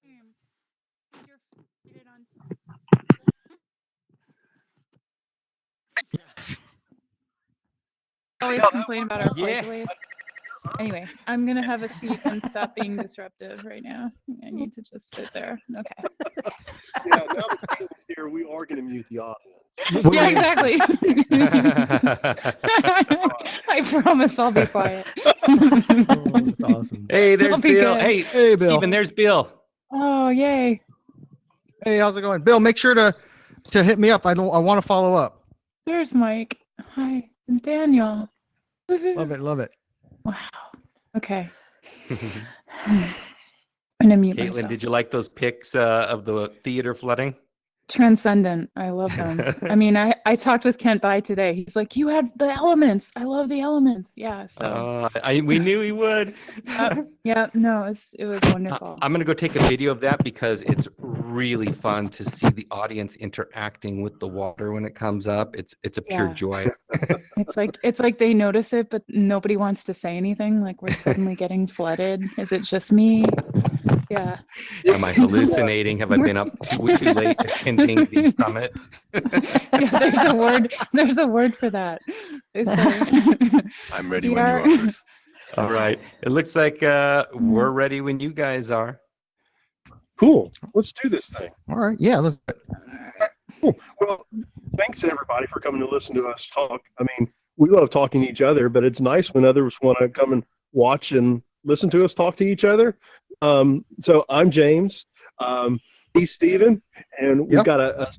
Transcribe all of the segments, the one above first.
James, get it on. Always complain about our flight delays. Anyway, I'm gonna have a seat and stop being disruptive right now. I need to just sit there. Okay. Yeah, now that Caitlin's here, we are going to mute the audience. Yeah, exactly. I promise I'll be quiet. Oh, that's awesome. Hey, there's That'll be Bill. good. Hey, Hey, Bill. Steven, there's Bill. Oh, yay. Hey, how's it going? Bill, make sure to hit me up. I want to follow up. There's Mike. Hi. And Daniel. Woohoo. Love it. Wow. Okay. I'm gonna mute Caitlin, myself. did you like those pics of the theater flooding? Transcendent. I love them. I mean, I talked with Kent By today. He's like, you had the elements. I love the elements. Yeah. So We knew he would. yeah. No, it was wonderful. I'm gonna go take a video of that because it's really fun to see the audience interacting with the water when it comes up. It's a pure Yeah. joy. It's like they notice it, but nobody wants to say anything. Like we're suddenly getting flooded. Is it just me? Yeah. Am I hallucinating? Have I been up too late attending the summit? Yeah, there's a word for that. I'm ready when you are. All right. It looks like we're ready when you guys are. Cool. Let's do this thing. All right. Yeah, let's. Cool. Well, thanks everybody for coming to listen to us talk. I mean, we love talking to each other, but it's nice when others want to come and watch and listen to us talk to each other. So I'm James. He's Steven, and we've got a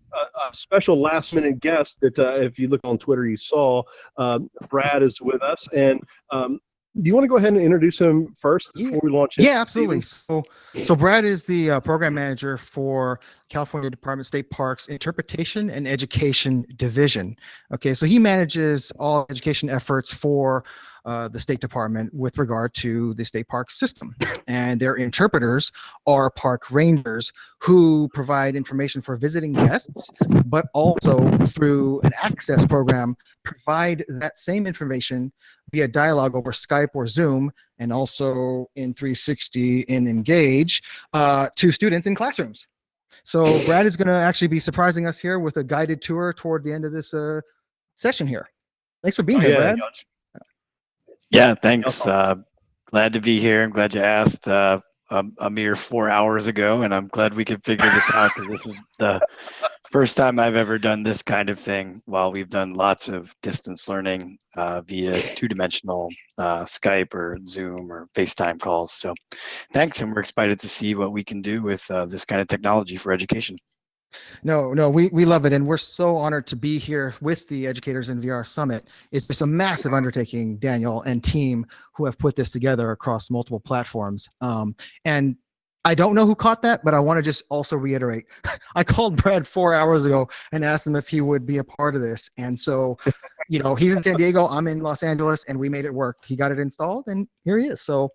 special last minute guest that if you look on Twitter, you saw Brad is with us. And do you want to go ahead and introduce him first before we launch in? Yeah, absolutely. So Brad is the program manager for California Department of State Parks Interpretation and Education Division. Okay, so he manages all education efforts for the State Department with regard to the state park system. And their interpreters are park rangers who provide information for visiting guests, but also through an access program, provide that same information via dialogue over Skype or Zoom, and also in 360 in Engage to students in classrooms. So Brad is going to actually be surprising us here with a guided tour toward the end of this session here. Thanks for being here, Brad. Yeah, thanks. Glad to be here. I'm glad you asked a mere 4 hours ago, and I'm glad we could figure this out because this is the first time I've ever done this kind of thing. While we've done lots of distance learning via two-dimensional Skype or Zoom or FaceTime calls. So thanks, and we're excited to see what we can do with this kind of technology for education. No, we love it, and we're so honored to be here with the Educators in VR Summit. It's just a massive undertaking, Daniel and team, who have put this together across multiple platforms. And I don't know who caught that, but I want to just also reiterate, I called Brad 4 hours ago and asked him if he would be a part of this. And so, he's in San Diego, I'm in Los Angeles, and we made it work. He got it installed, and here he is. So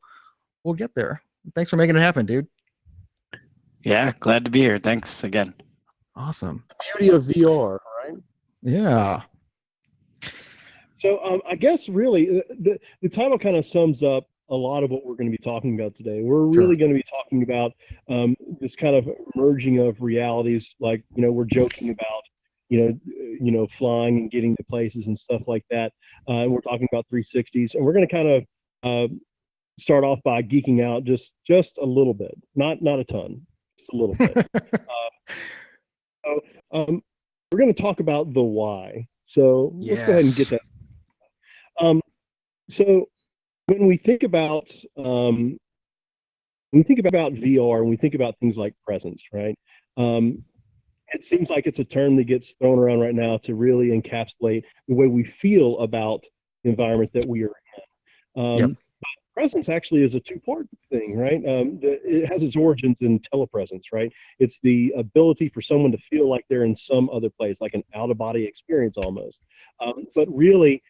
we'll get there. Thanks for making it happen, dude. Yeah, glad to be here. Thanks again. Awesome. Beauty of VR, right? Yeah. So I guess really the title kind of sums up a lot of what we're going to be talking about today. We're really going to be talking about this kind of merging of realities, like we're joking about flying and getting to places and stuff like that. And we're talking about 360s, and we're going to kind of start off by geeking out just a little bit, not a ton, just a little bit. So we're going to talk about the why. So let's go ahead and get that. So when we think about VR and we think about things like presence, right? It seems like it's a term that gets thrown around right now to really encapsulate the way we feel about the environment that we are in. Presence actually is a two-part thing, right? It has its origins in telepresence, right? It's the ability for someone to feel like they're in some other place, like an out-of-body experience almost. But really,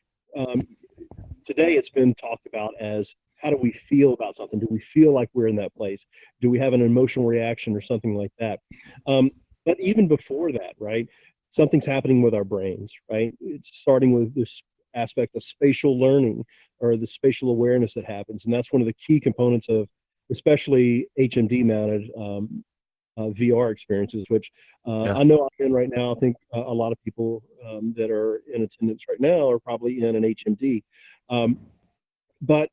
today it's been talked about as, how do we feel about something? Do we feel like we're in that place? Do we have an emotional reaction or something like that? But even before that, right, something's happening with our brains, right? It's starting with this aspect of spatial learning, or the spatial awareness that happens. And that's one of the key components of especially HMD mounted VR experiences, which I know I'm in right now. I think a lot of people that are in attendance right now are probably in an HMD. But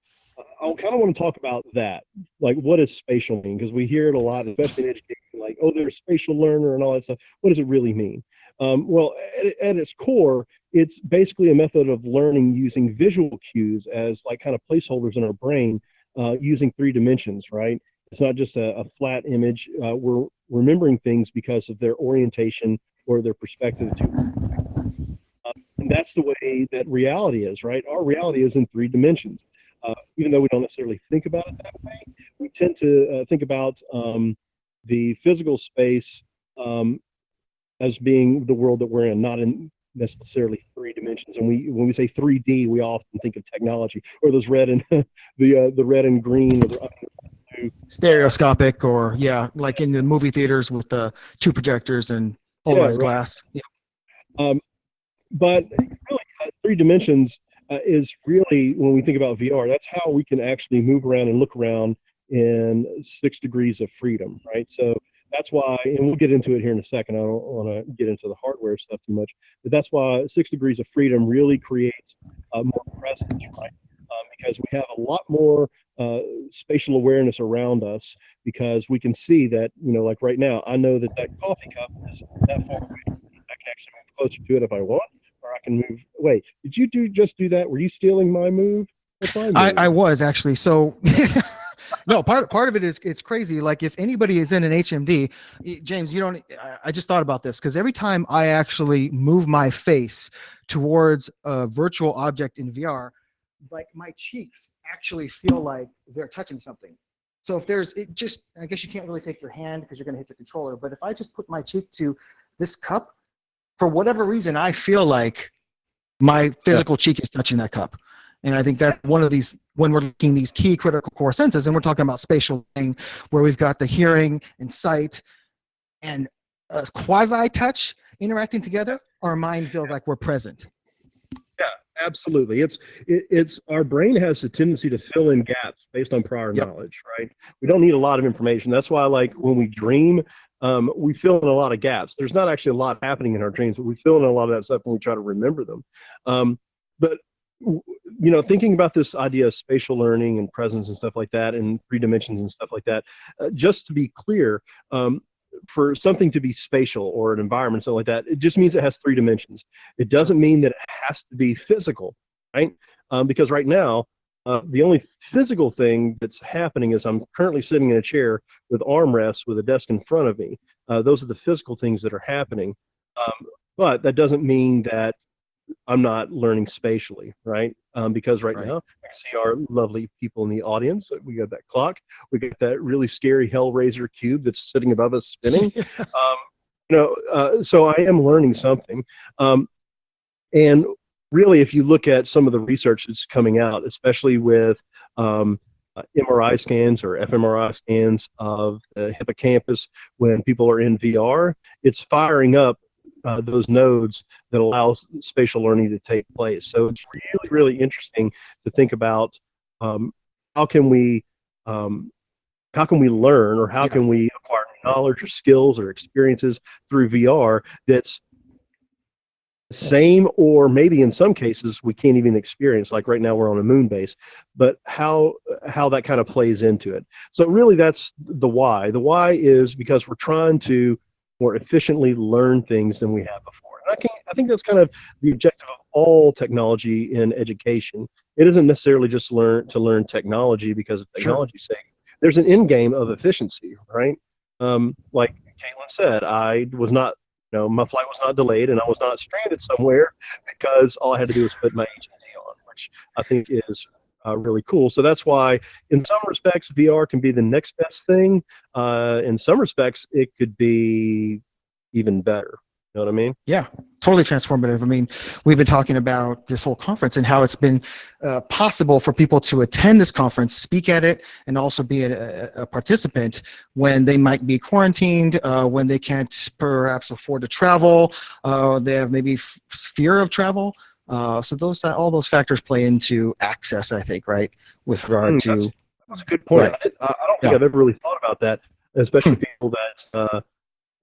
I kind of want to talk about that. Like, what does spatial mean? Because we hear it a lot, especially in education, like, oh, they're a spatial learner and all that stuff. What does it really mean? Well, at its core, it's basically a method of learning using visual cues as like kind of placeholders in our brain, using 3 dimensions, right? It's not just a flat image. We're remembering things because of their orientation or their perspective to and that's the way that reality is, right? Our reality is in 3 dimensions. Even though we don't necessarily think about it that way, we tend to think about the physical space as being the world that we're in, not in necessarily 3 dimensions. And when we say 3D, we often think of technology, or those red and the red and green, or the blue. Stereoscopic, or like in the movie theaters with the 2 projectors and polarized glass. But really, 3 dimensions is really, when we think about VR, that's how we can actually move around and look around in 6 degrees of freedom, right? So that's why, and we'll get into it here in a second. I don't want to get into the hardware stuff too much, but that's why 6 degrees of freedom really creates more presence, right? Because we have a lot more spatial awareness around us, because we can see that, like right now, I know that coffee cup is that far away. I can actually move closer to it if I want, or I can move. Wait, did you just do that? Were you stealing my move? What's my move? I was actually. So no, part of it is, it's crazy. Like, if anybody is in an HMD, James, I just thought about this, because every time I actually move my face towards a virtual object in VR, like, my cheeks actually feel like they're touching something. So if I guess you can't really take your hand because you're going to hit the controller, but if I just put my cheek to this cup, for whatever reason, I feel like my physical cheek is touching that cup. And I think that one of these, when we're looking these key critical core senses, and we're talking about spatial thing, where we've got the hearing and sight and quasi-touch interacting together, our mind feels like we're present. Yeah, absolutely. It's our brain has a tendency to fill in gaps based on prior knowledge, right? We don't need a lot of information. That's why, like, when we dream, we fill in a lot of gaps. There's not actually a lot happening in our dreams, but we fill in a lot of that stuff when we try to remember them. But thinking about this idea of spatial learning and presence and stuff like that, and 3 dimensions and stuff like that, just to be clear, for something to be spatial, or an environment, something like that, it just means it has 3 dimensions. It doesn't mean that it has to be physical, right? Because right now, the only physical thing that's happening is I'm currently sitting in a chair with armrests with a desk in front of me. Those are the physical things that are happening. But that doesn't mean that I'm not learning spatially, right? Because right now, I see our lovely people in the audience. We got that clock. We got that really scary Hellraiser cube that's sitting above us spinning. So I am learning something. And really, if you look at some of the research that's coming out, especially with MRI scans or fMRI scans of the hippocampus when people are in VR, it's firing up those nodes that allows spatial learning to take place. So it's really, really interesting to think about how can we learn, or how can we acquire knowledge or skills or experiences through VR that's same, or maybe in some cases we can't even experience, like right now we're on a moon base, but how that kind of plays into it. So really that's the why. The why is because we're trying to more efficiently learn things than we have before. And I think that's kind of the objective of all technology in education. It isn't necessarily just to learn technology because of technology's sake. There's an end game of efficiency, right? Like Caitlin said, I was not, my flight was not delayed and I was not stranded somewhere because all I had to do was put my HMD on, which I think is really cool. So that's why, in some respects, VR can be the next best thing. In some respects, it could be even better. You know what I mean? Yeah, totally transformative. I mean, we've been talking about this whole conference and how it's been possible for people to attend this conference, speak at it, and also be a participant when they might be quarantined, when they can't perhaps afford to travel, they have maybe fear of travel. So all those factors play into access, I think, right? With regard to that's a good point. Right. I don't think I've ever really thought about that, especially people that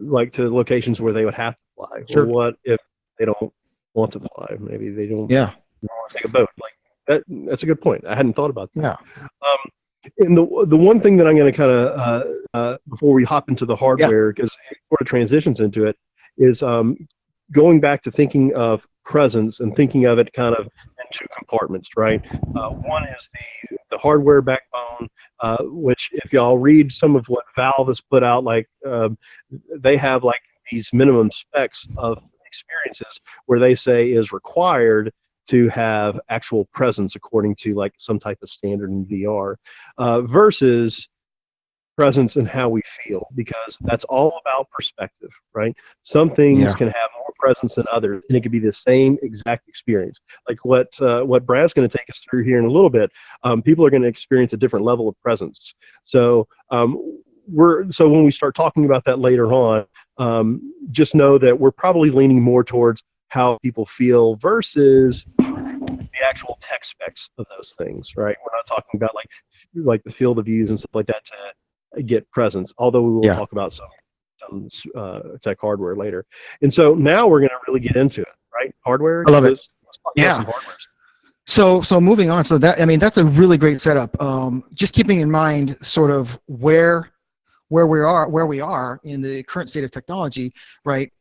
like to locations where they would have to fly. Sure. Or what if they don't want to fly? Maybe they don't Yeah. want to take a boat. Like that's a good point. I hadn't thought about that. Yeah. And the one thing that I'm going to kind of before we hop into the hardware, because it sort of transitions into it, is going back to thinking of presence and thinking of it kind of in two compartments, right? One is the hardware backbone, which if y'all read some of what Valve has put out, like they have like these minimum specs of experiences where they say is required to have actual presence according to like some type of standard in VR, versus presence and how we feel, because that's all about perspective, right? Some things can have more presence than others, and it could be the same exact experience. Like what Brad's going to take us through here in a little bit. People are going to experience a different level of presence. So when we start talking about that later on, just know that we're probably leaning more towards how people feel versus the actual tech specs of those things, right? We're not talking about like the field of views and stuff like that to get presence, although we will talk about some tech hardware later. And so now we're going to really get into it, right? Hardware. I love it. Let's talk about some hardware. So moving on. So that's a really great setup. Just keeping in mind sort of where we are in the current state of technology, right?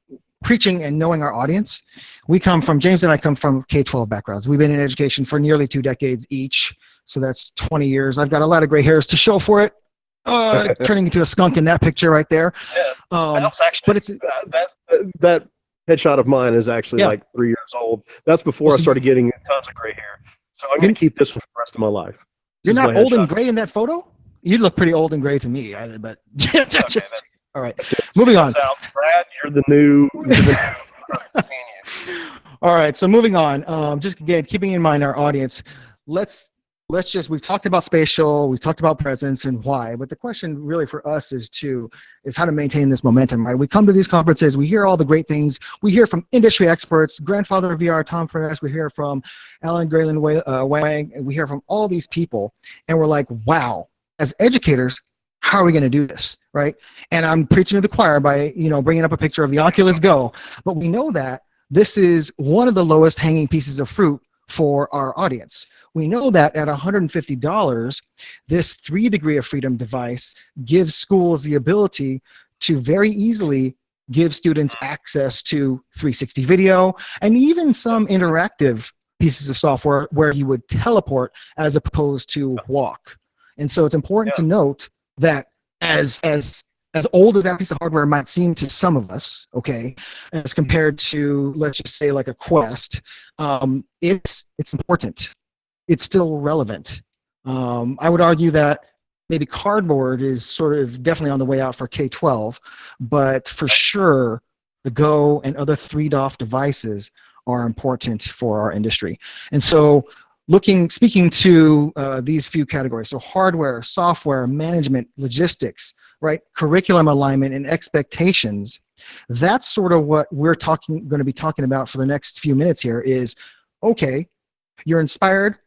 Preaching and knowing our audience. James and I come from K-12 backgrounds. We've been in education for nearly 2 decades each. So that's 20 years. I've got a lot of gray hairs to show for it. Turning into a skunk in that picture right there. Yeah, actually, but it's that headshot of mine is actually like 3 years old. That's before I started getting tons of gray hair. So I'm going to keep this one for the rest of my life. You're not old and gray in that photo? You look pretty old and gray to me, but all right. Moving on. Brad, you're the new all right, so moving on. Just again, keeping in mind our audience, we've talked about spatial, we've talked about presence and why, but the question really for us is how to maintain this momentum, right? We come to these conferences, we hear all the great things, we hear from industry experts, grandfather of VR, Tom Furness, we hear from Alan Grayland Wang, and we hear from all these people, and we're like, wow, as educators, how are we going to do this, right? And I'm preaching to the choir by, bringing up a picture of the Oculus Go, but we know that this is one of the lowest hanging pieces of fruit for our audience. We know that at $150, this 3 degree of freedom device gives schools the ability to very easily give students access to 360 video and even some interactive pieces of software where you would teleport as opposed to walk. And so it's important to note that as old as that piece of hardware might seem to some of us, okay, as compared to, let's just say, like a Quest, it's important. It's still relevant. I would argue that maybe cardboard is sort of definitely on the way out for K-12, but for sure, the Go and other 3DOF devices are important for our industry. And so speaking to these few categories, so hardware, software, management, logistics, right, curriculum alignment, and expectations, that's sort of what we're going to be talking about for the next few minutes here is, okay, you're inspired,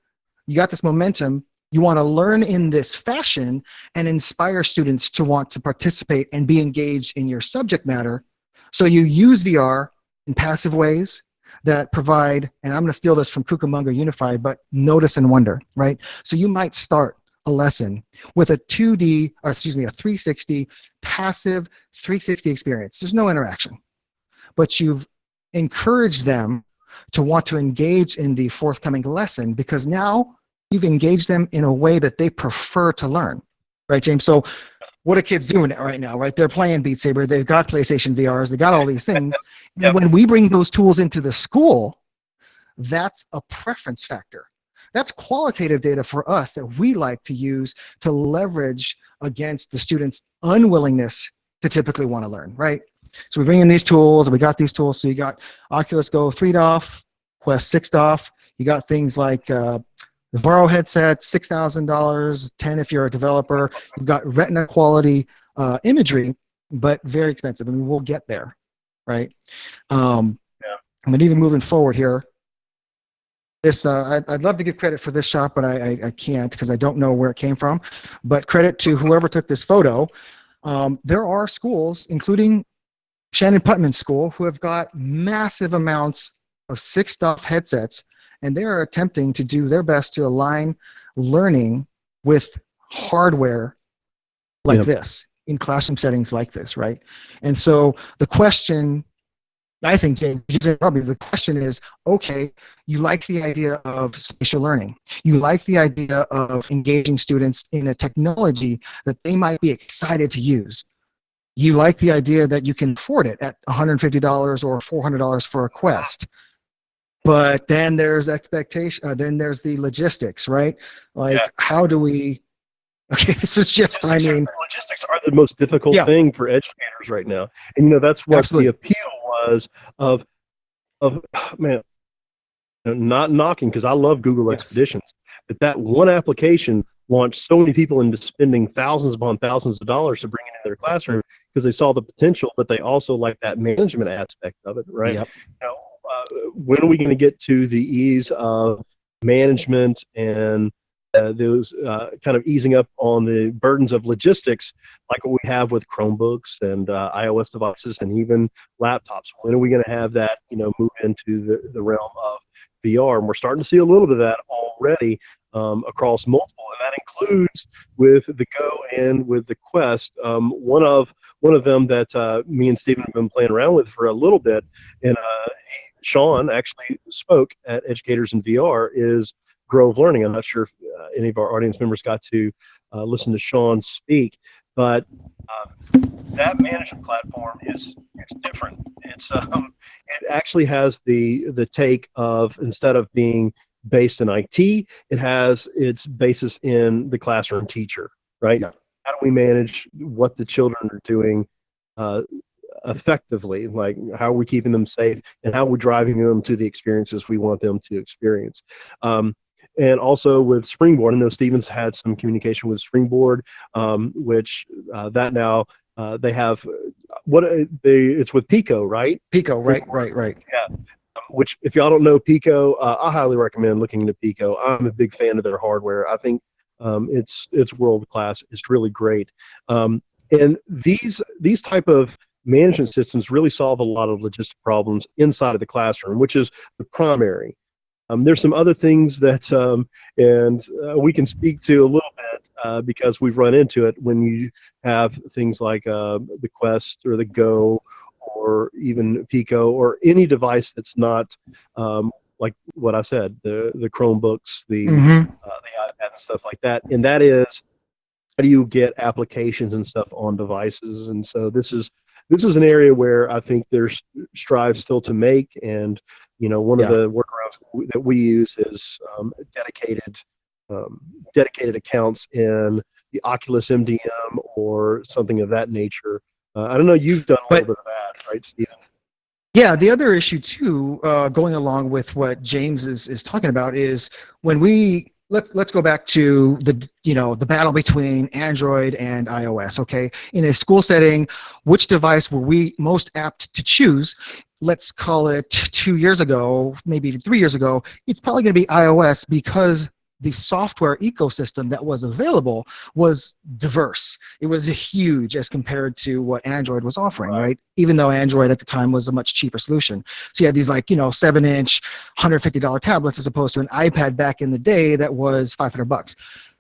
you got this momentum, you want to learn in this fashion and inspire students to want to participate and be engaged in your subject matter. So you use VR in passive ways, that provide, and I'm going to steal this from Cucamonga Unified, but notice and wonder, right? So you might start a lesson with a 2D, or excuse me, a 360 passive 360 experience. There's no interaction, but you've encouraged them to want to engage in the forthcoming lesson because now you've engaged them in a way that they prefer to learn, right, James? So what are kids doing right now, right? They're playing Beat Saber. They've got PlayStation VRs. They got all these things. And when we bring those tools into the school, that's a preference factor. That's qualitative data for us that we like to use to leverage against the students' unwillingness to typically want to learn, right? So we bring in these tools, and we got these tools. So you got Oculus Go 3DoF, Quest 6DoF. You got things like the Varo headset, $6,000, 10 if you're a developer. You've got retina quality imagery, but very expensive. I mean, we'll get there, right? But even moving forward here, this I'd love to give credit for this shot, but I can't because I don't know where it came from. But credit to whoever took this photo. There are schools, including Shannon Putman's school, who have got massive amounts of 6DoF headsets, and they are attempting to do their best to align learning with hardware like this in classroom settings like this, right? And so the question, I think, James, probably the question is, okay, you like the idea of spatial learning. You like the idea of engaging students in a technology that they might be excited to use. You like the idea that you can afford it at $150 or $400 for a Quest. But then there's expectation, then there's the logistics, right? Like, how do we, okay, this is just, I mean. Logistics are the most difficult thing for educators right now. And, you know, that's what the appeal was of man, not knocking, because I love Google Expeditions, but that one application launched so many people into spending thousands upon thousands of dollars to bring it into their classroom because they saw the potential, but they also like that management aspect of it, right? You know, when are we going to get to the ease of management and those kind of easing up on the burdens of logistics like what we have with Chromebooks and iOS devices and even laptops? When are we going to have that, you know, move into the realm of VR? And we're starting to see a little bit of that already across multiple, and that includes with the Go and with the Quest. One of them that me and Stephen have been playing around with for a little bit, and Sean actually spoke at Educators in VR, is Grove Learning. I'm not sure if any of our audience members got to listen to Sean speak, but that management platform is different. It's it actually has the take of, instead of being based in IT, it has its basis in the classroom teacher, right? How do we manage what the children are doing effectively? Like, how are we keeping them safe, and how are we driving them to the experiences we want them to experience? And also with Springboard, I know Stephen's had some communication with Springboard, which that now they have it's with Pico, right? Pico, right. Yeah. Which, if y'all don't know Pico, I highly recommend looking into Pico. I'm a big fan of their hardware. I think it's world class. It's really great. And these type of management systems really solve a lot of logistic problems inside of the classroom, which is the primary. There's some other things that, we can speak to a little bit because we've run into it when you have things like the Quest or the Go or even Pico or any device that's not like what I said, the Chromebooks, the iPad and stuff like that. And that is, how do you get applications and stuff on devices? And so this is an area where I think there's strides still to make. And you know, one of the workarounds that we use is dedicated accounts in the Oculus MDM or something of that nature. I don't know, you've done a little bit of that, right, Stephen? Yeah, the other issue too, going along with what James is talking about, is when we let's go back to the battle between Android and iOS. Okay, in a school setting, which device were we most apt to choose? Let's call it 2 years ago, maybe even 3 years ago. It's probably going to be iOS because the software ecosystem that was available was diverse. It was huge as compared to what Android was offering, right? Even though Android at the time was a much cheaper solution. So you had these 7-inch, $150 tablets as opposed to an iPad back in the day that was $500.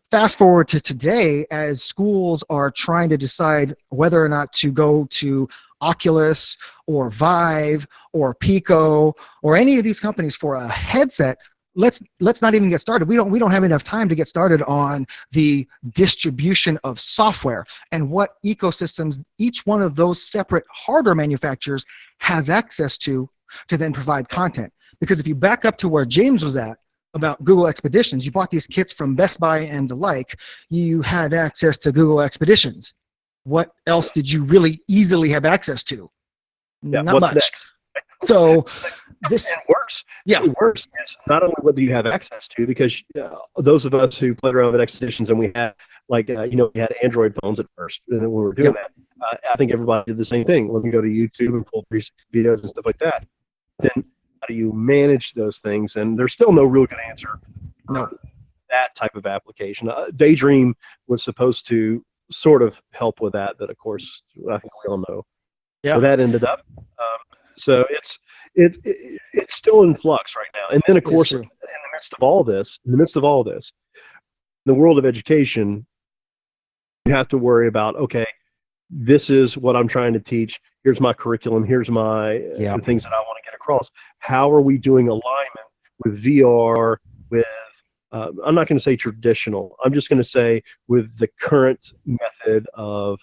Fast forward to today, as schools are trying to decide whether or not to go to Oculus or Vive or Pico or any of these companies for a headset, let's not even get started. We don't have enough time to get started on the distribution of software and what ecosystems each one of those separate hardware manufacturers has access to then provide content. Because if you back up to where James was at about Google Expeditions, you bought these kits from Best Buy and the like, you had access to Google Expeditions. What else did you really easily have access to? Yeah, Not what's much. next? So this, And worse, yeah, worse is not only what do you have access to, because those of us who played around with Expeditions and we had we had Android phones at first, and when we were doing that, I think everybody did the same thing. Let me go to YouTube and pull 360 videos and stuff like that. Then how do you manage those things? And there's still no real good answer for that type of application. Daydream was supposed to sort of help with that, but of course, I think we all know where that ended up. So it's still in flux right now. And then of course, in the midst of all this, in the world of education, you have to worry about, okay, this is what I'm trying to teach. Here's my curriculum. Here's my the things that I want to get across. How are we doing alignment with VR, with I'm not going to say traditional. I'm just going to say with the current method of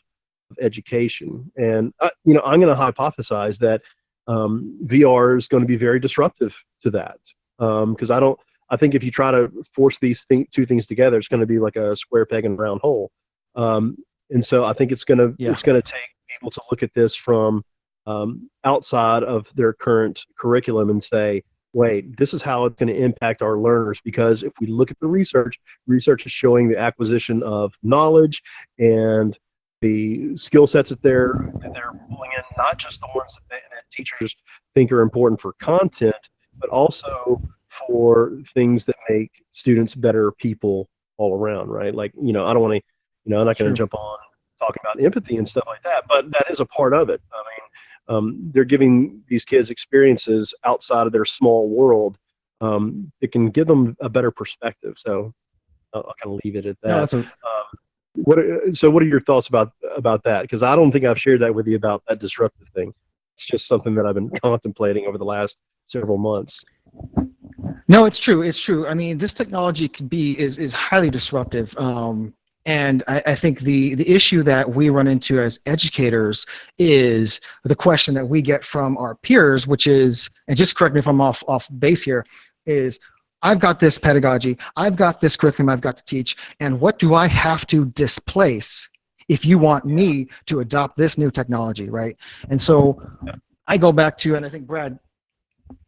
education. And I'm going to hypothesize that VR is going to be very disruptive to that, because I think if you try to force these two things together, it's going to be like a square peg in a round hole. And so I think it's going to take people to look at this from outside of their current curriculum and say, wait, this is how it's going to impact our learners. Because if we look at the research is showing the acquisition of knowledge and the skill sets that they're pulling in, not just the ones that teachers think are important for content, but also for things that make students better people all around, right? Like, I don't want to, I'm not going to jump on talking about empathy and stuff like that, but that is a part of it. I mean, they're giving these kids experiences outside of their small world. It can give them a better perspective. So I'll kind of leave it at that. No, what are your thoughts about that? Because I don't think I've shared that with you about that disruptive thing. It's just something that I've been contemplating over the last several months. No, it's true. It's true. I mean, this technology is highly disruptive. And I think the issue that we run into as educators is the question that we get from our peers, which is, and just correct me if I'm off base here, is I've got this pedagogy, I've got this curriculum I've got to teach, and what do I have to displace if you want me to adopt this new technology, right? And so I go back to, and I think, Brad,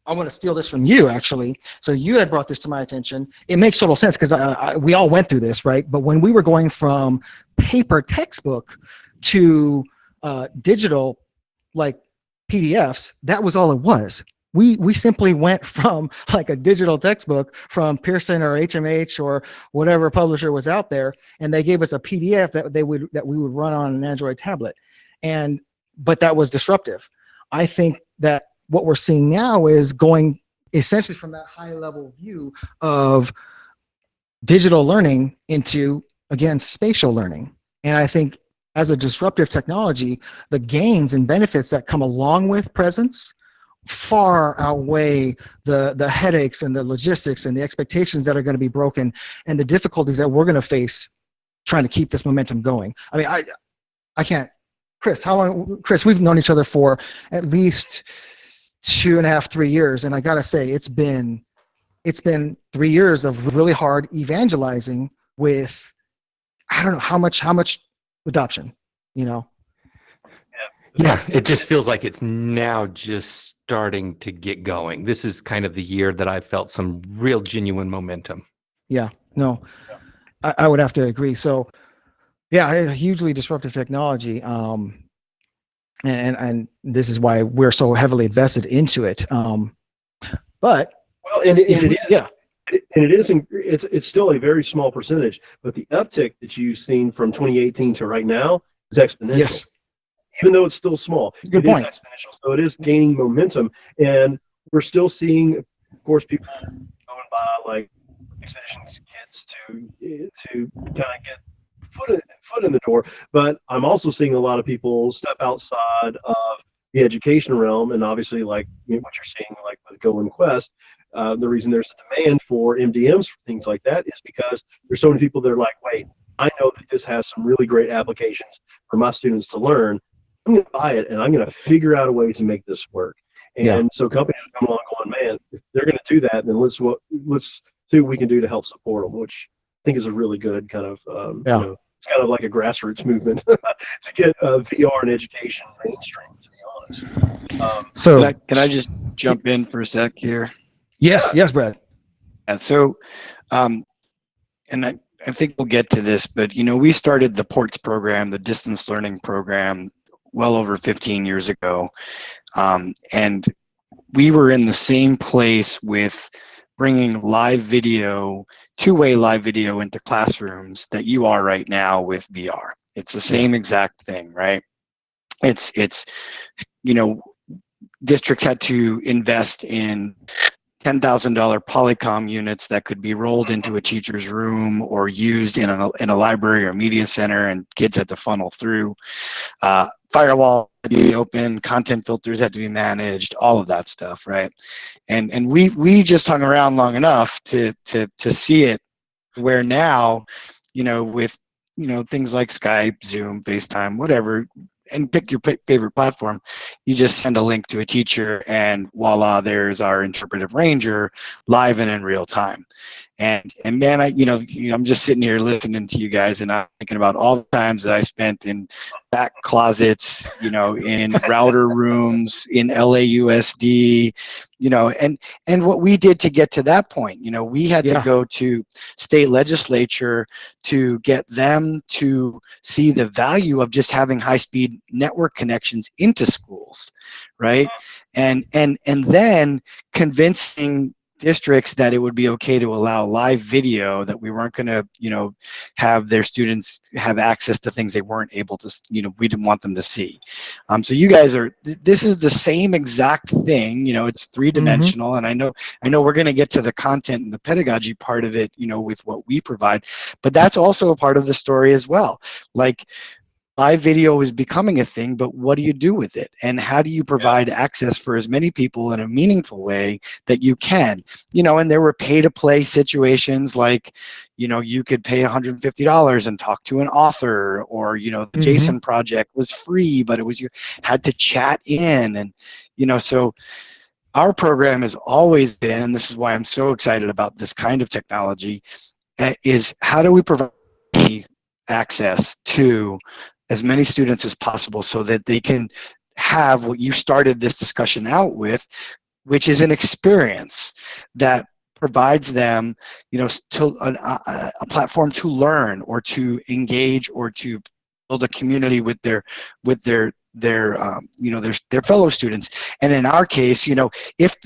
I want to steal this from you, actually. So you had brought this to my attention. It makes total sense because we all went through this, right? But when we were going from paper textbook to digital, like PDFs, that was all it was. We simply went from like a digital textbook from Pearson or HMH or whatever publisher was out there, and they gave us a PDF that we would run on an Android tablet, but that was disruptive. I think that what we're seeing now is going essentially from that high level view of digital learning into, again, spatial learning. And I think as a disruptive technology, the gains and benefits that come along with presence far outweigh the headaches and the logistics and the expectations that are going to be broken and the difficulties that we're going to face trying to keep this momentum going. I mean, I can't, Chris, how long, Chris, we've known each other for at least 2.5, 3 years. And I got to say, it's been 3 years of really hard evangelizing with, I don't know how much adoption, Yeah, it just feels like it's now just starting to get going. This is kind of the year that I felt some real genuine momentum. Yeah, no, I would have to agree. So yeah, hugely disruptive technology. And this is why we're so heavily invested into it. But well, and it is. Yeah. And it is, it's still a very small percentage, but the uptick that you've seen from 2018 to right now is exponential. Yes. Even though it's still small, Good it is point. exponential. So it is gaining momentum, and we're still seeing, of course, people going by like expeditions kits to kind of get foot in the door. But I'm also seeing a lot of people step outside of the education realm, and obviously, like what you're seeing, like with Go and Quest. The reason there's a demand for MDMs for things like that is because there's so many people that are like, wait, I know that this has some really great applications for my students to learn. I'm going to buy it, and I'm going to figure out a way to make this work. And Yeah. so companies are coming along going, man, if they're going to do that, then let's see what we can do to help support them, which I think is a really good kind of, it's kind of like a grassroots movement to get VR and education mainstream, to be honest. So Can I just jump in for a sec here? yes, Brad. And so, and I think we'll get to this, but we started the PORTS program, the distance learning program, well over 15 years ago, and we were in the same place with bringing live video, two-way live video into classrooms that you are right now with VR. It's the same exact thing, right? It's districts had to invest in $10,000 Polycom units that could be rolled into a teacher's room or used in a library or media center, and kids had to funnel through. Firewall had to be open, content filters had to be managed, all of that stuff, right? And we just hung around long enough to see it, where now, with things like Skype, Zoom, FaceTime, whatever, and pick your favorite platform, you just send a link to a teacher, and voila, there's our interpretive ranger live and in real time. And man, I'm just sitting here listening to you guys, and I'm thinking about all the times that I spent in back closets, in router rooms, in LAUSD, and what we did to get to that point. We had to go to state legislature to get them to see the value of just having high-speed network connections into schools, right? And then convincing districts that it would be okay to allow live video, that we weren't going to, have their students have access to things they weren't able to, we didn't want them to see. So you guys this is the same exact thing, it's three-dimensional, and I know we're going to get to the content and the pedagogy part of it, with what we provide, but that's also a part of the story as well. Like, live video is becoming a thing, but what do you do with it? And how do you provide access for as many people in a meaningful way that you can? And there were pay-to-play situations, like, you could pay $150 and talk to an author, or, the JSON project was free, but you had to chat in. And, so our program has always been, and this is why I'm so excited about this kind of technology, is how do we provide access to as many students as possible so that they can have what you started this discussion out with, which is an experience that provides them, to a platform to learn or to engage or to build a community with their fellow students. And in our case, if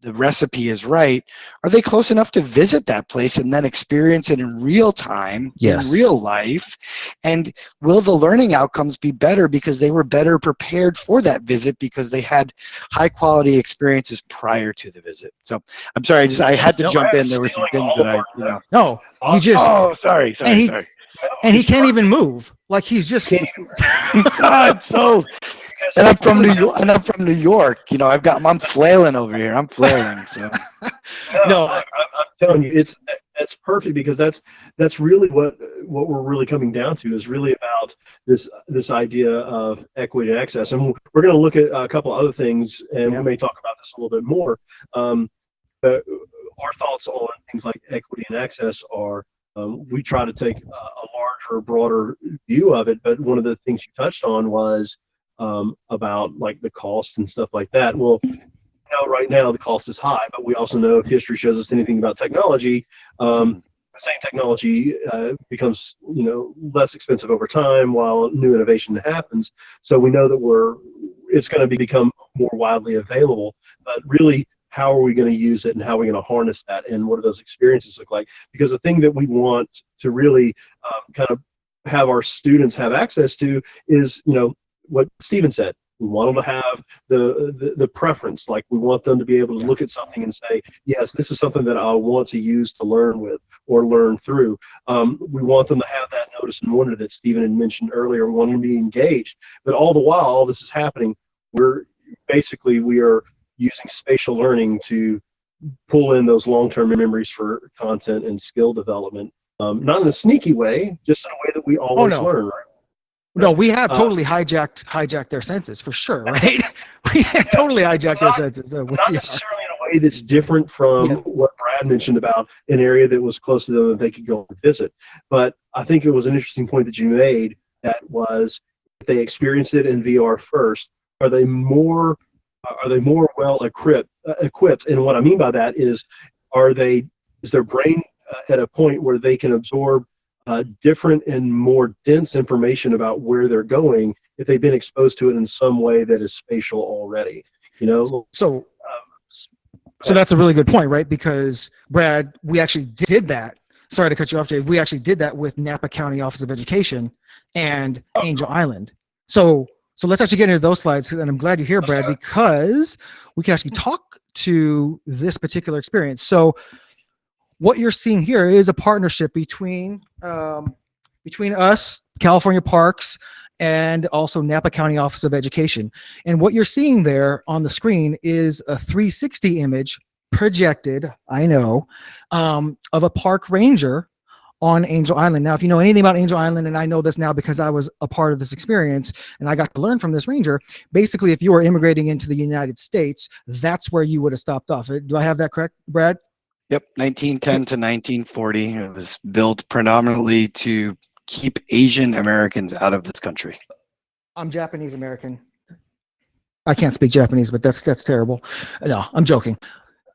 the recipe is right, are they close enough to visit that place and then experience it in real time, in real life? And will the learning outcomes be better because they were better prepared for that visit, because they had high quality experiences prior to the visit? So I'm sorry, I had to jump in. There were some things that No, he just. Oh, sorry. And he can't even move. Like, he's just. God, so. And I'm from New York. I'm flailing over here. I'm flailing. So. No, I'm telling you, it's perfect, because that's really what we're really coming down to, is really about this idea of equity and access. And we're going to look at a couple other things, and we may talk about this a little bit more. Our thoughts on things like equity and access are, we try to take a larger, broader view of it. But one of the things you touched on was about like the cost and stuff like that. Well, right now the cost is high, but we also know, if history shows us anything about technology, the same technology becomes less expensive over time while new innovation happens. So we know that it's going to become more widely available. But really, how are we going to use it and how are we going to harness that and what do those experiences look like? Because the thing that we want to really kind of have our students have access to is, what Stephen said. We want them to have the preference. Like we want them to be able to look at something and say, yes, this is something that I want to use to learn with or learn through. We want them to have that notice and wonder that Stephen had mentioned earlier. We want them to be engaged. But all the while, all this is happening, we are using spatial learning to pull in those long-term memories for content and skill development. Not in a sneaky way, just in a way that we always learn, right? No, we have totally hijacked their senses for sure, right? We have totally hijacked their senses. So not necessarily in a way that's different from what Brad mentioned about an area that was close to them that they could go and visit. But I think it was an interesting point that you made, that was if they experienced it in VR first, are they more well equipped? And what I mean by that is their brain at a point where they can absorb different and more dense information about where they're going if they've been exposed to it in some way that is spatial already, So that's a really good point, right? Because Brad, we actually did that. Sorry to cut you off, Jay. We actually did that with Napa County Office of Education and Angel Island. So let's actually get into those slides, and I'm glad you're here, Brad, because we can actually talk to this particular experience. So what you're seeing here is a partnership between us, California Parks, and also Napa County Office of Education. And what you're seeing there on the screen is a 360 image projected, I know, of a park ranger on Angel Island. Now, if you know anything about Angel Island, and I know this now because I was a part of this experience and I got to learn from this ranger, basically, if you were immigrating into the United States, that's where you would have stopped off. Do I have that correct, Brad? Yep, 1910 to 1940. It was built predominantly to keep Asian Americans out of this country. I'm Japanese American. I can't speak Japanese, but that's terrible. No, I'm joking.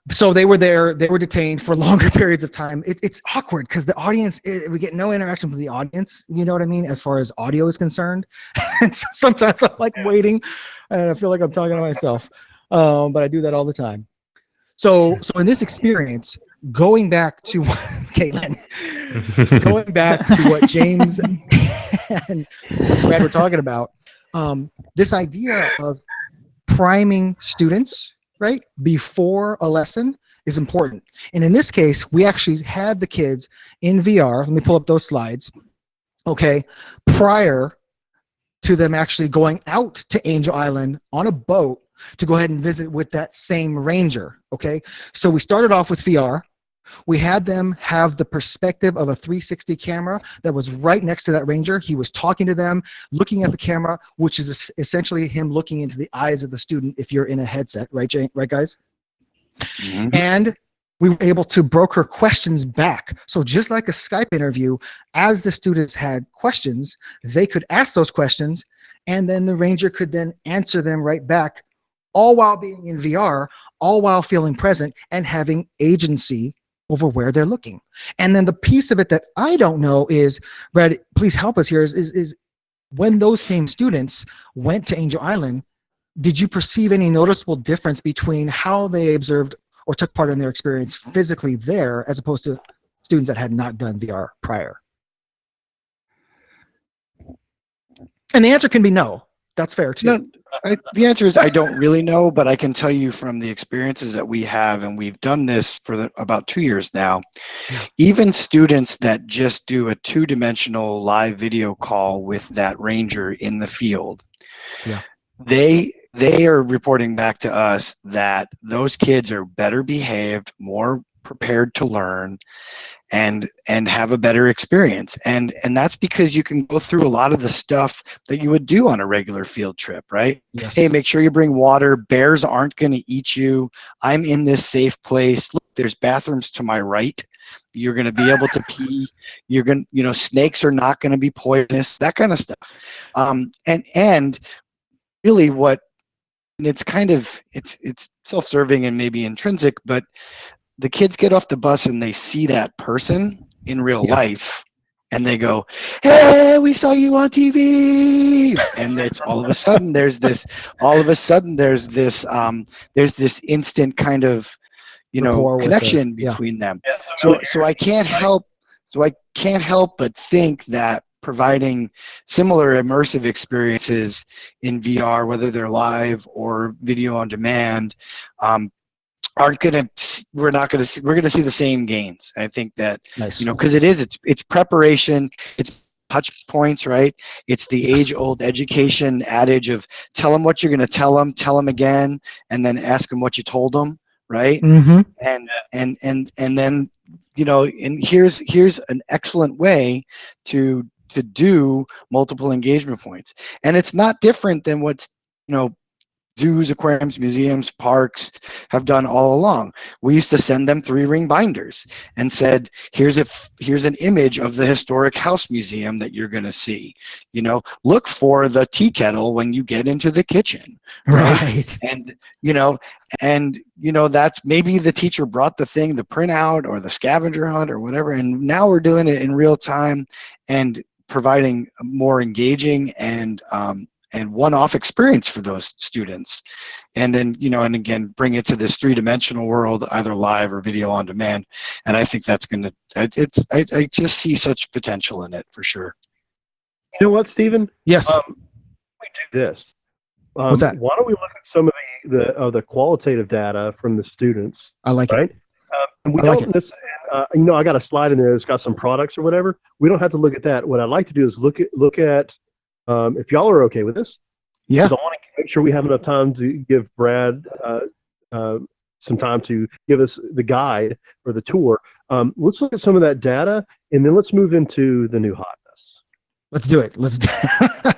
So they were there. They were detained for longer periods of time. It's awkward because the audience, we get no interaction with the audience. You know what I mean? As far as audio is concerned. And so sometimes I'm like waiting and I feel like I'm talking to myself. But I do that all the time. So in this experience, going back to Caitlin, going back to what James and Brad were talking about, this idea of priming students, right, before a lesson is important. And in this case, we actually had the kids in VR. Let me pull up those slides. Okay, prior to them actually going out to Angel Island on a boat to go ahead and visit with that same ranger. Okay, so we started off with VR. We had them have the perspective of a 360 camera that was right next to that ranger. He was talking to them, looking at the camera, which is essentially him looking into the eyes of the student if you're in a headset, right, Jay? Right, guys? Mm-hmm. And we were able to broker questions back. So just like a Skype interview, as the students had questions, they could ask those questions, and then the ranger could then answer them right back, all while being in VR, all while feeling present and having agency over where they're looking. And then the piece of it that I don't know is, Brad, please help us here, is when those same students went to Angel Island, did you perceive any noticeable difference between how they observed or took part in their experience physically there as opposed to students that had not done VR prior? And the answer can be no. That's fair too. No, the answer is I don't really know, but I can tell you from the experiences that we have, and we've done this for about 2 years now, even students that just do a two-dimensional live video call with that ranger in the field, they are reporting back to us that those kids are better behaved, more prepared to learn, and have a better experience. And that's because you can go through a lot of the stuff that you would do on a regular field trip, right? Yes. Hey, make sure you bring water. Bears aren't going to eat you. I'm in this safe place. Look, there's bathrooms to my right. You're going to be able to pee. You're going to, snakes are not going to be poisonous, that kind of stuff. And really it's kind of, it's self-serving and maybe intrinsic, but the kids get off the bus and they see that person in real life, and they go, "Hey, we saw you on TV," and it's all of a sudden there's this instant kind of Rapport with connection yeah. between them. Yeah, So I can't help but think that providing similar immersive experiences in VR, whether they're live or video on demand, we're going to see the same gains. I think that, Nice. because it's preparation, it's touch points, right? It's the age-old education adage of tell them what you're going to tell them again, and then ask them what you told them, right? Mm-hmm. And then, and here's an excellent way to do multiple engagement points. And it's not different than what's, zoos, aquariums, museums, parks have done all along. We used to send them 3-ring binders and said, here's an image of the historic house museum that you're going to see. Look for the tea kettle when you get into the kitchen. Right. And that's maybe the teacher brought the printout or the scavenger hunt or whatever. And now we're doing it in real time and providing a more engaging and one-off experience for those students, and then and again bring it to this 3-dimensional world, either live or video on demand. And I think that's gonna I just see such potential in it for sure. You know what, Stephen? Yes. We do this. What's that? Why don't we look at some of the qualitative data from the students? I like right? it. And we I like don't I got a slide in there that's got some products or whatever. We don't have to look at that. What I'd like to do is look at if y'all are okay with this. Yeah. Because I want to make sure we have enough time to give Brad some time to give us the guide or the tour. Let's look at some of that data, and then let's move into the new hotness. Let's do it.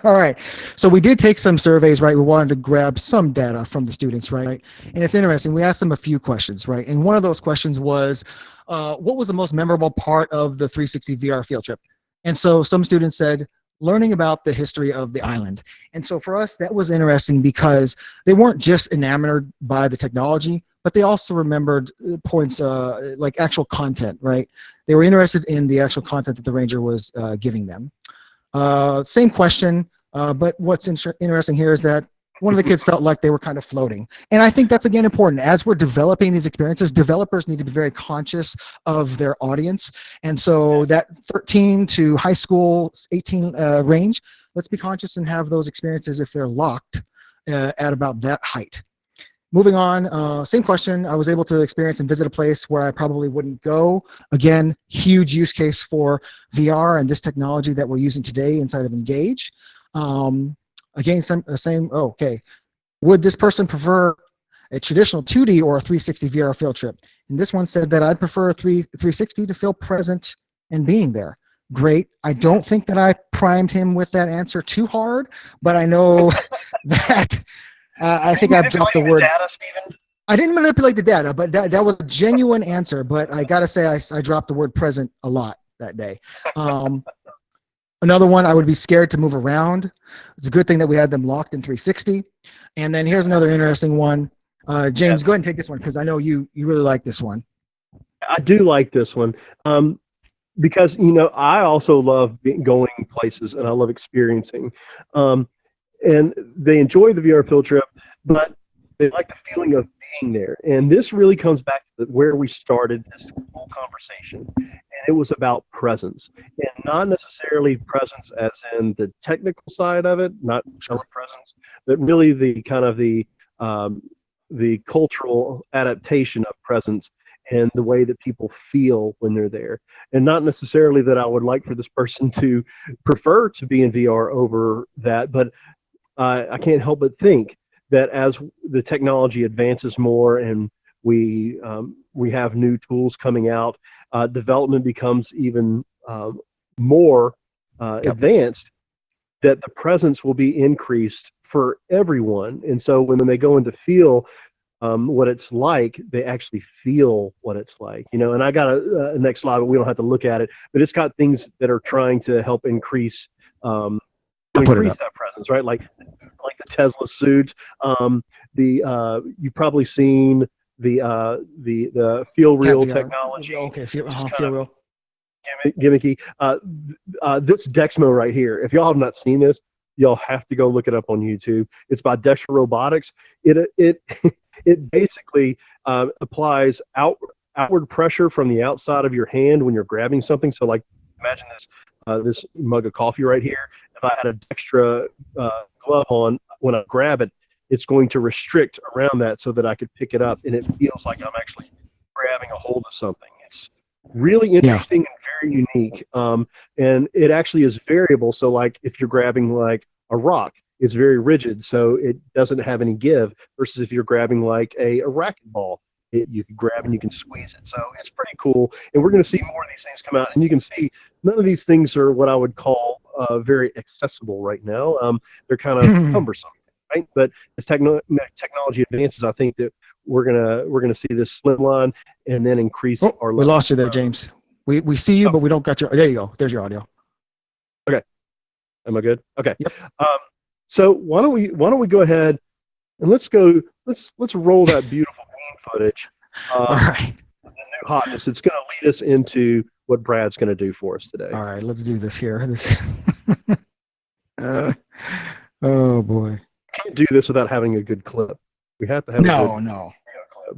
All right. So we did take some surveys, right? We wanted to grab some data from the students, right? And it's interesting. We asked them a few questions, right? And one of those questions was, what was the most memorable part of the 360 VR field trip? And so some students said, learning about the history of the island. And so for us, that was interesting because they weren't just enamored by the technology, but they also remembered points like actual content, right? They were interested in the actual content that the ranger was giving them. Same question, but what's interesting here is that one of the kids felt like they were kind of floating. And I think that's, again, important. As we're developing these experiences, developers need to be very conscious of their audience. And so that 13 to high school 18 range, let's be conscious and have those experiences if they're locked at about that height. Moving on, same question. I was able to experience and visit a place where I probably wouldn't go. Again, huge use case for VR and this technology that we're using today inside of Engage. Again, okay. Would this person prefer a traditional 2D or a 360 VR field trip? And this one said that I'd prefer a 360 to feel present and being there. Great. I don't think that I primed him with that answer too hard, but I know that I think I've dropped the word. Data, Stephen? I didn't manipulate the data, but that was a genuine answer. But I gotta say, I dropped the word present a lot that day. Another one, I would be scared to move around. It's a good thing that we had them locked in 360. And then here's another interesting one. James, go ahead and take this one because I know you really like this one. I do like this one because, I also love going places and I love experiencing. And they enjoy the VR field trip, but they like the feeling of being there. And this really comes back to where we started this whole conversation. And it was about presence, and not necessarily presence as in the technical side of it, not presence, but really the kind of the cultural adaptation of presence and the way that people feel when they're there. And not necessarily that I would like for this person to prefer to be in VR over that, but I can't help but think that as the technology advances more and we have new tools coming out, development becomes even more advanced, that the presence will be increased for everyone. And so when they go into feel what it's like, they actually feel what it's like. And I got a next slide, but we don't have to look at it, but it's got things that are trying to help increase that presence, right? Like the Tesla suit. You've probably seen the feel real technology. Okay, feel real. gimmicky. This Dexmo right here. If y'all have not seen this, y'all have to go look it up on YouTube. It's by Dexter Robotics. It it basically applies outward pressure from the outside of your hand when you're grabbing something. So, like, imagine this mug of coffee right here. If I had a Dextra glove on, when I grab it, it's going to restrict around that so that I could pick it up, and it feels like I'm actually grabbing a hold of something. It's really interesting and very unique. And it actually is variable. So, like, if you're grabbing like a rock, it's very rigid, so it doesn't have any give. Versus if you're grabbing like a racquetball, you can grab and you can squeeze it. So it's pretty cool. And we're going to see more of these things come out. And you can see none of these things are what I would call very accessible right now. They're kind of cumbersome, right? But as technology advances, I think that we're gonna see this slimline and then increase our. We lost you there, James. We see you, but we don't got your. There you go. There's your audio. Okay. Am I good? Okay. Yep. So why don't we go ahead and let's roll that beautiful game footage. All right. The new hotness. It's going to lead us into what Brad's going to do for us today. All right. Let's do this here. Oh boy. Can't do this without having a good clip. We have to have a good clip.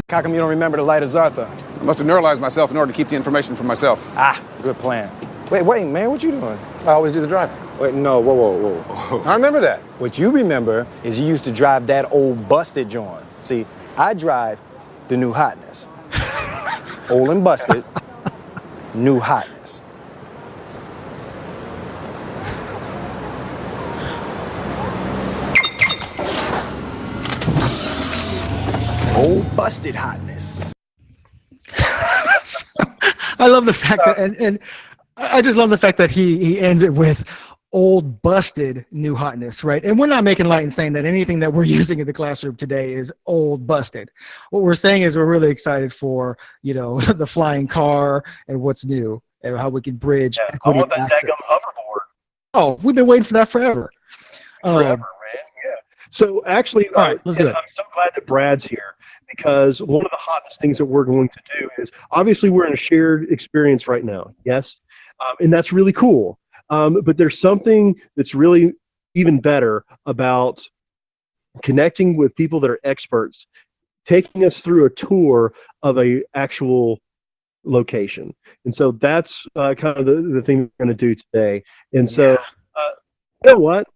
How come you don't remember the light of Zartha? I must have neuralized myself in order to keep the information for myself. Ah, good plan. Wait, man, what you doing? I always do the driving. Wait, no, whoa. I remember that. What you remember is you used to drive that old busted joint. See, I drive the new hotness. Old and busted, new hotness. Old busted hotness. I love the fact that, and I just love the fact that he ends it with old busted new hotness, right? And we're not making light and saying that anything that we're using in the classroom today is old busted. What we're saying is we're really excited for, the flying car and what's new and how we can bridge equity I want that access. daggum hoverboard. Oh, we've been waiting for that forever. Forever, man. Yeah. So actually, all right, let's do it. I'm so glad that Brad's here, because one of the hottest things that we're going to do is, obviously we're in a shared experience right now, yes? And that's really cool. But there's something that's really even better about connecting with people that are experts, taking us through a tour of a actual location. And so that's kind of the thing we're going to do today. And so, you know what?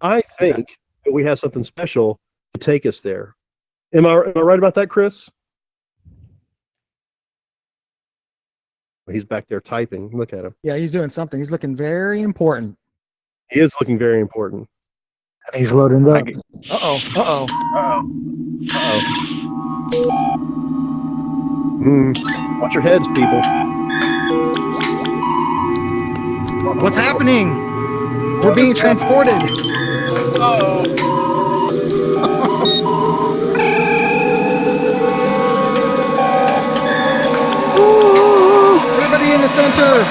I think that we have something special to take us there. Am I right about that, Chris? He's back there typing. Look at him. Yeah, he's doing something. He's looking very important. He is looking very important. He's loading up. Watch your heads, people. What's happening? We're being transported. Everybody in the center.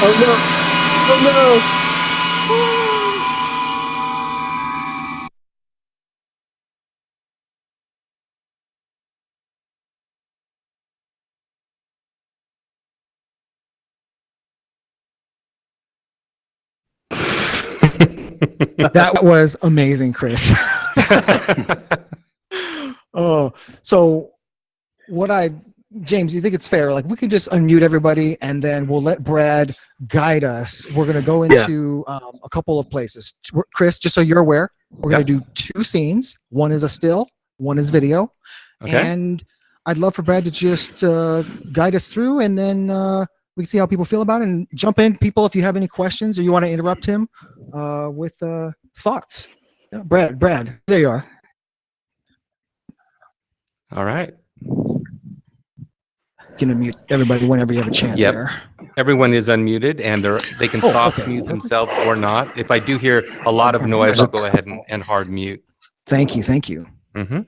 Oh no! Oh no! That was amazing, Chris. So James, you think it's fair? Like, we can just unmute everybody and then we'll let Brad guide us. We're going to go into a couple of places. Chris, just so you're aware, we're going to do 2 scenes. One is a still, one is video. Okay. And I'd love for Brad to just guide us through, and then we can see how people feel about it, and jump in, people, if you have any questions or you want to interrupt him with thoughts. Yeah, Brad, there you are. All right. You can unmute everybody whenever you have a chance there. Everyone is unmuted, and they can soft mute themselves or not. If I do hear a lot of noise, I'll go ahead and hard mute. Thank you. Mm-hmm.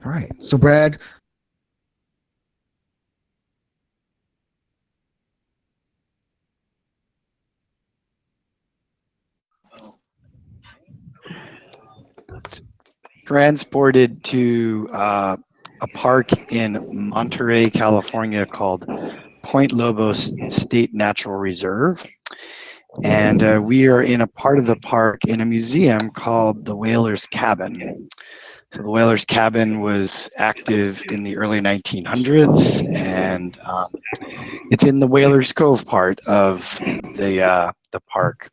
All right. So, Brad. transported to a park in Monterey, California called Point Lobos State Natural Reserve. And we are in a part of the park in a museum called the Whaler's Cabin. So the Whaler's Cabin was active in the early 1900s, and it's in the Whaler's Cove part of the park.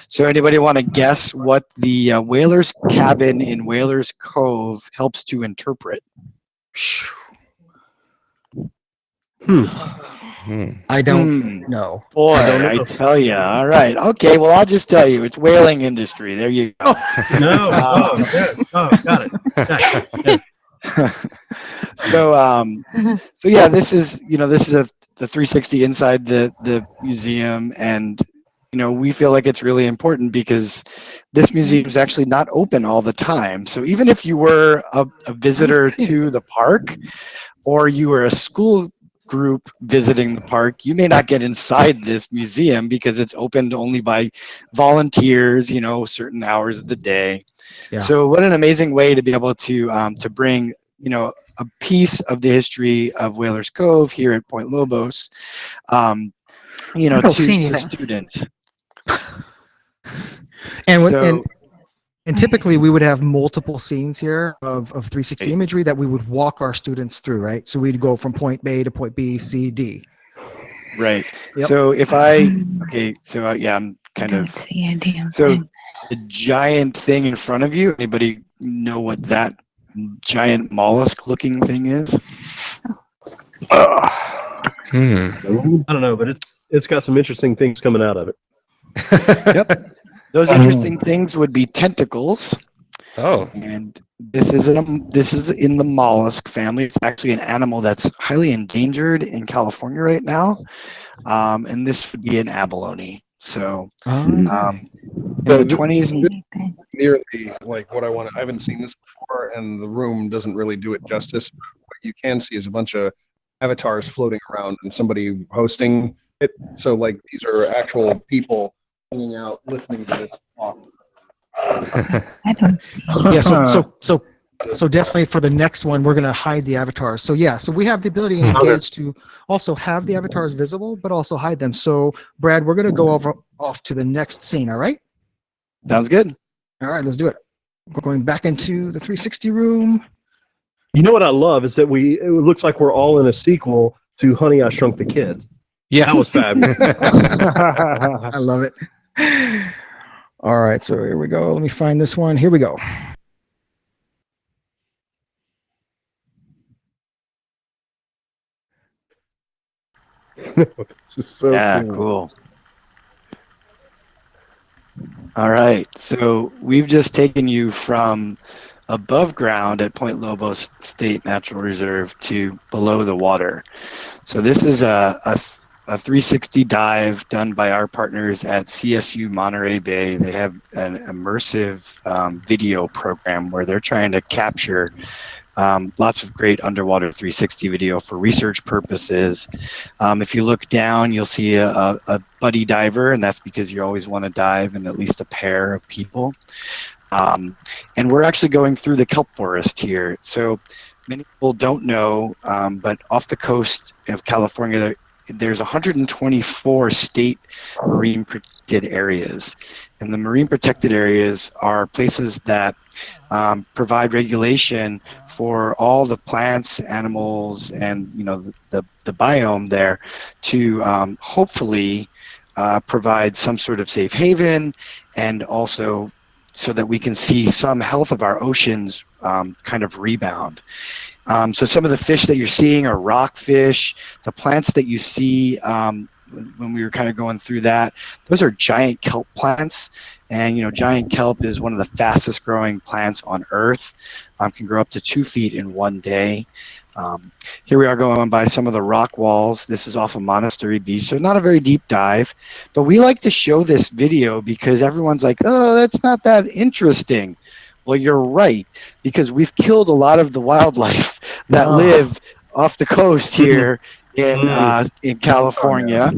So anybody want to guess what the Whaler's Cabin in Whaler's Cove helps to interpret? I don't know. Boy, I tell you. All right. Okay. Well, I'll just tell you. It's whaling industry. There you go. No. Oh, good. Oh, got it. So yeah, this is the 360 inside the museum, and we feel like it's really important because this museum is actually not open all the time. So even if you were a visitor to the park, or you were a school group visiting the park, you may not get inside this museum because it's opened only by volunteers, certain hours of the day. Yeah. So what an amazing way to be able to bring, a piece of the history of Whalers Cove here at Point Lobos, to students. And typically we would have multiple scenes here of 360 imagery that we would walk our students through, right? So we'd go from point A to point B, C, D. Right. Yep. So I'm kind of, so the giant thing in front of you, anybody know what that giant mollusk looking thing is? I don't know, but it's got some interesting things coming out of it. Yep. Those interesting things would be tentacles. Oh. And this is in the mollusk family. It's actually an animal that's highly endangered in California right now. And this would be an abalone. So in the 20s. Nearly like what I want. I haven't seen this before, and the room doesn't really do it justice. What you can see is a bunch of avatars floating around and somebody hosting it. So like these are actual people hanging out listening to this talk. Yeah, so definitely for the next one, we're going to hide the avatars. So yeah, so we have the ability in Engage to also have the avatars visible, but also hide them. So Brad, we're going to go off to the next scene. All right. Sounds good. All right, let's do it. We're going back into the 360 room. You know what I love is that it looks like we're all in a sequel to Honey, I Shrunk the Kids. Yeah. That was fabulous. I love it. All right, so here we go. Let me find this one. Here we go. So cool. All right, so we've just taken you from above ground at Point Lobos State Natural Reserve to below the water. So this is a 360 dive done by our partners at CSU Monterey Bay. They have an immersive video program where they're trying to capture lots of great underwater 360 video for research purposes. If you look down, you'll see a buddy diver, and that's because you always want to dive in at least a pair of people. And we're actually going through the kelp forest here. So many people don't know, but off the coast of California, there's 124 state marine protected areas. And the marine protected areas are places that provide regulation for all the plants, animals, and the biome there to hopefully provide some sort of safe haven, and also so that we can see some health of our oceans kind of rebound. So some of the fish that you're seeing are rockfish. The plants that you see when we were kind of going through that, those are giant kelp plants. And giant kelp is one of the fastest growing plants on Earth. Can grow up to 2 feet in one day. Here we are going by some of the rock walls. This is off of Monastery Beach, so not a very deep dive. But we like to show this video because everyone's like, oh, that's not that interesting. Well, you're right, because we've killed a lot of the wildlife that live off the coast here in California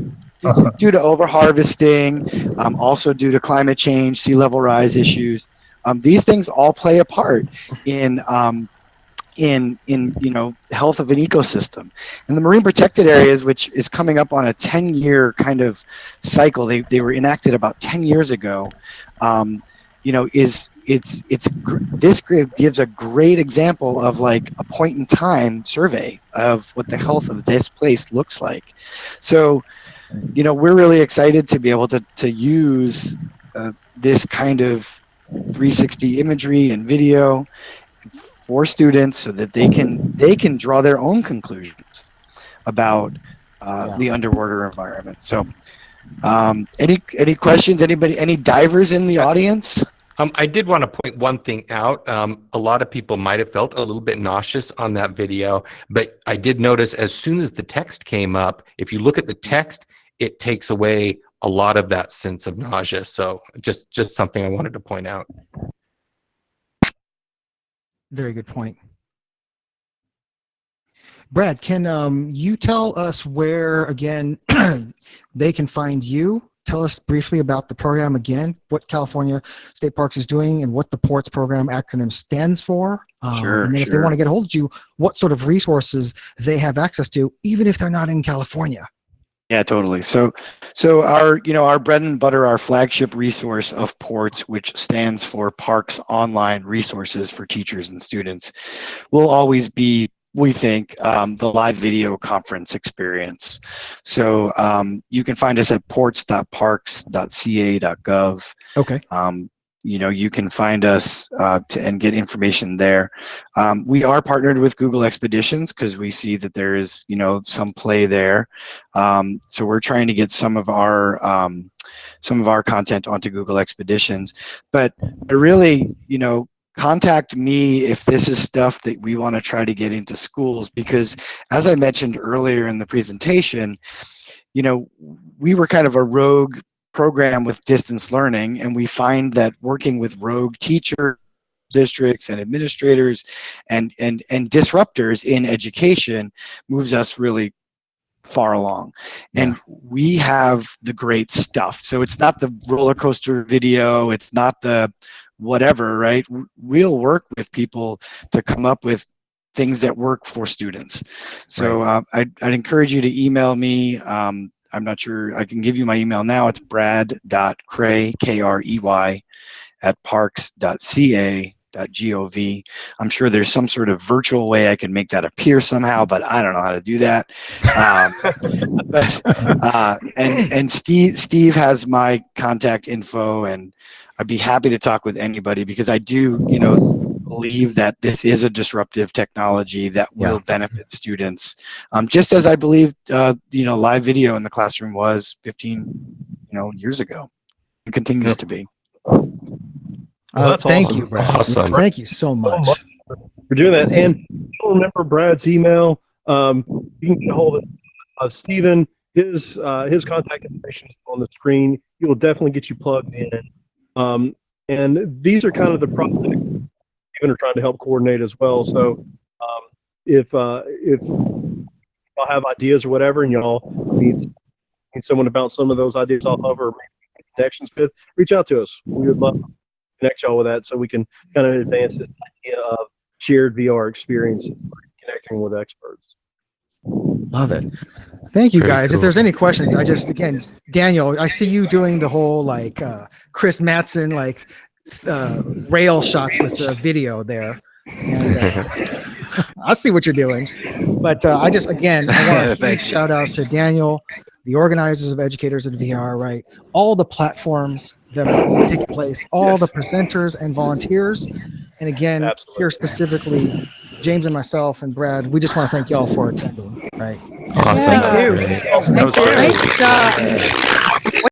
due to overharvesting, also due to climate change, sea level rise issues. These things all play a part in health of an ecosystem. And the marine protected areas, which is coming up on a 10-year kind of cycle, they were enacted about 10 years ago. This grid gives a great example of like a point in time survey of what the health of this place looks like. So, we're really excited to be able to use this kind of 360 imagery and video for students so that they can draw their own conclusions about the underwater environment. So any questions? Anybody, any divers in the audience? I did want to point one thing out. A lot of people might have felt a little bit nauseous on that video, but I did notice as soon as the text came up, if you look at the text, it takes away a lot of that sense of nausea. So just something I wanted to point out. Very good point. Brad, can you tell us where, again, they can find you? Tell us briefly about the program again, what California State Parks is doing and what the PORTS program acronym stands for. And then if they want to get a hold of you, what sort of resources they have access to, even if they're not in California. Yeah, totally. So our bread and butter, our flagship resource of PORTS, which stands for Parks Online Resources for Teachers and Students, will always be, we think, the live video conference experience. So you can find us at ports.parks.ca.gov. Okay. You can find us and get information there. We are partnered with Google Expeditions because we see that there is, some play there. So we're trying to get some of our content onto Google Expeditions. But really, contact me if this is stuff that we want to try to get into schools, because as I mentioned earlier in the presentation, we were kind of a rogue program with distance learning, and we find that working with rogue teacher districts and administrators and disruptors in education moves us really far along. And we have the great stuff. So it's not the roller coaster video, it's not the whatever, right? We'll work with people to come up with things that work for students. So I'd encourage you to email me. I'm not sure, I can give you my email now. It's brad.krey, Krey, at parks.ca.gov. I'm sure there's some sort of virtual way I can make that appear somehow, but I don't know how to do that. And Steve has my contact info, and I'd be happy to talk with anybody, because I do, believe that this is a disruptive technology that will benefit students, just as I believe live video in the classroom was 15 years ago. It continues to be. Thank awesome. you, Brad. Awesome. Thank you so much. For doing that. And you'll remember Brad's email. You can get a hold of Stephen. His contact information is on the screen. He will definitely get you plugged in. And these are kind of the projects Stephen are trying to help coordinate as well. So if y'all have ideas or whatever, and y'all need someone to bounce some of those ideas off of, or maybe connections with, reach out to us. We would love to connect y'all with that, so we can kind of advance this idea of shared VR experiences, connecting with experts. Love it. Thank you, Very guys. cool. If there's any questions, again, Daniel, I see you doing the whole Chris Mattson rail shots with the video there. And, I see what you're doing. But I want a huge shout out to Daniel, the organizers of Educators in VR, right? All the platforms that are taking place, all the presenters and volunteers. And again, here specifically, James and myself and Brad, we just want to thank y'all for attending, right? Awesome. Yeah. That was great. That was great. Nice job.